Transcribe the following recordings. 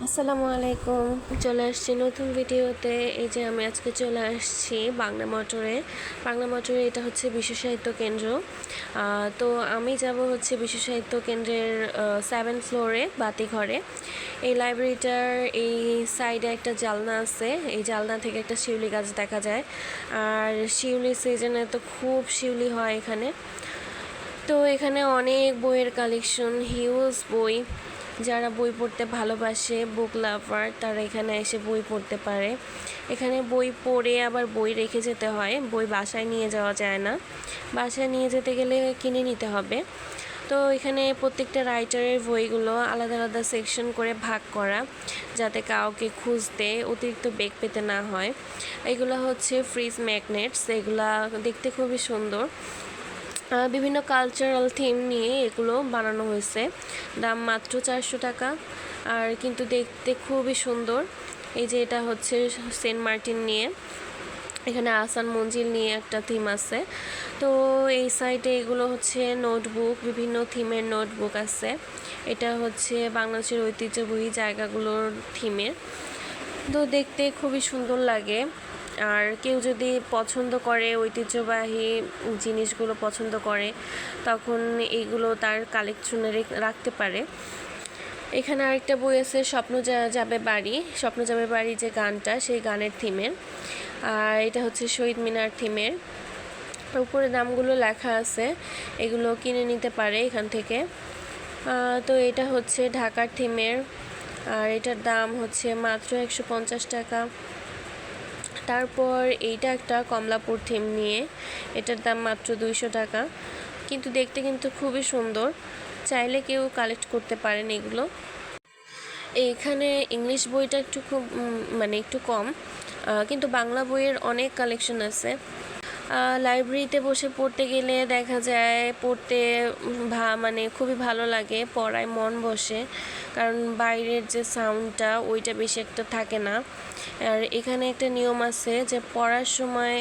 আসসালামু আলাইকুম। চলে আসছি নতুন ভিডিওতে। এই যে আমি আজকে চলে আসছি বাংলা মোটরে। এটা হচ্ছে বিশ্ব সাহিত্য কেন্দ্র। তো আমি যাব হচ্ছে বিশ্ব সাহিত্য কেন্দ্রের 7 ফ্লোরে বাতিঘরে। এই লাইব্রেরিটার এই সাইডে একটা জানলা আছে। এই জানলা থেকে একটা শিউলি গাছ দেখা যায়। আর শিউলি সিজনে তো খুব শিউলি হয় এখানে। তো এখানে অনেক বইয়ের কালেকশন, হিউজ বই। যারা বই পড়তে ভালোবাসে, বুক লাভার, তারা এখানে এসে বই পড়তে পারে। এখানে বই পড়ে আবার বই রেখে যেতে হয়, বই বাসায় নিয়ে যাওয়া যায় না। বাসায় নিয়ে যেতে গেলে কিনে নিতে হবে। তো এখানে প্রত্যেকটা রাইটারের বইগুলো আলাদা আলাদা সেকশন করে ভাগ করা, যাতে কাউকে খুঁজতে অতিরিক্ত বেগ পেতে না হয়। এগুলো হচ্ছে ফ্রিজ ম্যাগনেটস, এগুলা দেখতে খুবই সুন্দর। বিভিন্ন কালচারাল থিম নিয়ে এগুলো বানানো হয়েছে। দাম মাত্র 400 টাকা, আর কিন্তু দেখতে খুবই সুন্দর। এই যে এটা হচ্ছে সেন্ট মার্টিন নিয়ে, এখানে আহসান মঞ্জিল নিয়ে একটা থিম আছে। তো এই সাইডে এগুলো হচ্ছে নোটবুক, বিভিন্ন থিমের নোটবুক আছে। এটা হচ্ছে বাংলাদেশের ঐতিহ্যবাহী জায়গাগুলোর থিমের। তো দেখতে খুবই সুন্দর লাগে। আর কেউ যদি পছন্দ করে, ঐতিহ্যবাহী জিনিসগুলো পছন্দ করে, তখন এইগুলো তার কালেকশনে রাখতে পারে। এখানে আরেকটা বই আছে, স্বপ্ন যাবে বাড়ি যে গানটা, সেই গানের থিমের। আর এটা হচ্ছে শহীদ মিনার থিমের। উপরে দামগুলো লেখা আছে, এগুলো কিনে নিতে পারে এখান থেকে। তো এটা হচ্ছে ঢাকার থিমের, আর এটার দাম হচ্ছে মাত্র 150 টাকা। তারপর এইটা একটা কমলাপুর থিম নিয়ে, এটার দাম মাত্র 200 টাকা। কিন্তু দেখতে কিন্তু খুবই সুন্দর, চাইলে কেউ কালেক্ট করতে পারেন এগুলো। এইখানে ইংলিশ বইটা একটু কম, কিন্তু বাংলা বইয়ের অনেক কালেকশন আছে। লাইব্রেরিতে বসে পড়তে গেলে দেখা যায় পড়তে খুবই ভালো লাগে, পড়ায় মন বসে, কারণ বাইরের যে সাউন্ডটা ওইটা বেশি একটা থাকে না। আর এখানে একটা নিয়ম আছে যে পড়ার সময়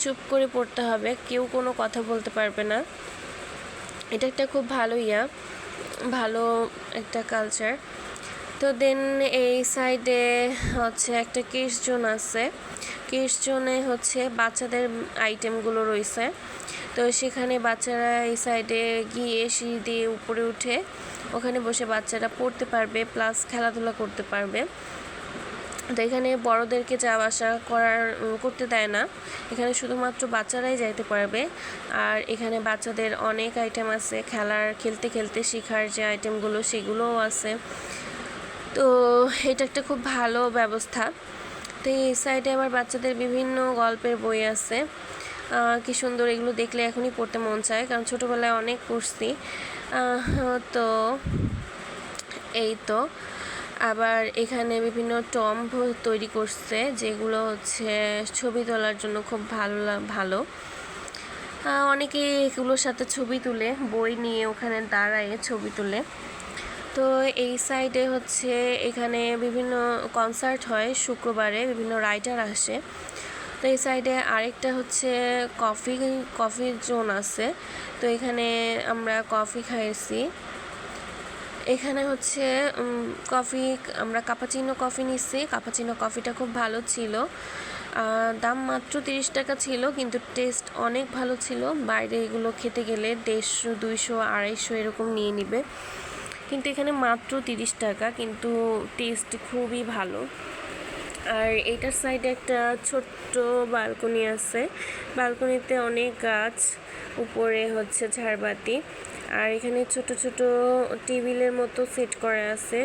চুপ করে পড়তে হবে, কেউ কোনো কথা বলতে পারবে না। এটা একটা খুব ভালো একটা কালচার। তো দেন এই সাইডে হচ্ছে একটা কিডস জোন আছে। কিডস জোনে হচ্ছে বাচ্চাদের আইটেমগুলো রয়েছে। তো সেখানে বাচ্চারা এই সাইডে গিয়ে সিঁড়ি দিয়ে উপরে উঠে ওখানে বসে বাচ্চারা পড়তে পারবে, প্লাস খেলাধুলা করতে পারবে। তো এখানে বড়দেরকে যাওয়া আসা করতে দেয় না, এখানে শুধুমাত্র বাচ্চারাই যাইতে পারবে। আর এখানে বাচ্চাদের অনেক আইটেম আছে, খেলতে খেলতে শেখার যে আইটেমগুলো সেগুলোও আছে। তো এটা একটা খুব ভালো ব্যবস্থা। তো এই সাইডে আবার বাচ্চাদের বিভিন্ন গল্পের বই আছে। কি সুন্দর, এগুলো দেখলে এখনই পড়তে মন চায়, কারণ ছোটোবেলায় অনেক পড়ছি। তো এই তো আবার এখানে বিভিন্ন টম্ব তৈরি করছে, যেগুলো হচ্ছে ছবি তোলার জন্য খুব ভালো। অনেকে এগুলোর সাথে ছবি তুলে, বই নিয়ে ওখানে দাঁড়ায় ছবি তুলে। তো এই সাইডে হচ্ছে এখানে বিভিন্ন কনসার্ট হয় শুক্রবারে, বিভিন্ন রাইটার আসে। তো এই সাইডে আরেকটা হচ্ছে কফি জোন আছে। তো এখানে আমরা কফি খাইছি। এখানে হচ্ছে আমরা কাপাচিনো কফি নিচ্ছি। কাপাচিনো কফিটা খুব ভালো ছিল। দাম মাত্র 30 টাকা ছিল, কিন্তু টেস্ট অনেক ভালো ছিল। বাইরে এগুলো খেতে গেলে 150, 200, 250 এরকম নিয়ে নিবে, কিন্তু এখানে মাত্র 30 টাকা, কিন্তু টেস্ট খুবই ভালো। আর এইটার সাইডে একটা ছোট্ট বালকনি আছে, বালকনিতে অনেক গাছ, উপরে হচ্ছে ঝাড়বাতি। আর এখানে ছোট ছোট টেবিলের মতো সেট করা আছে,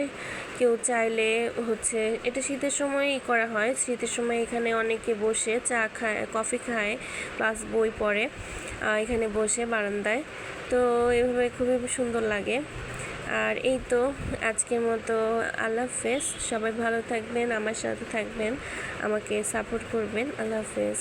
কেউ চাইলে হচ্ছে, এটা শীতের সময়ই করা হয়। শীতের সময় এখানে অনেকে বসে চা খায়, কফি খায়, প্লাস বই পড়ে এখানে বসে বারান্দায়। তো এভাবে খুবই সুন্দর লাগে। আর এই তো আজকের মতো আল্লাহ হাফেজ। সবাই ভালো থাকবেন, আমার সাথে থাকবেন, আমাকে সাপোর্ট করবেন। আল্লাহ হাফেজ।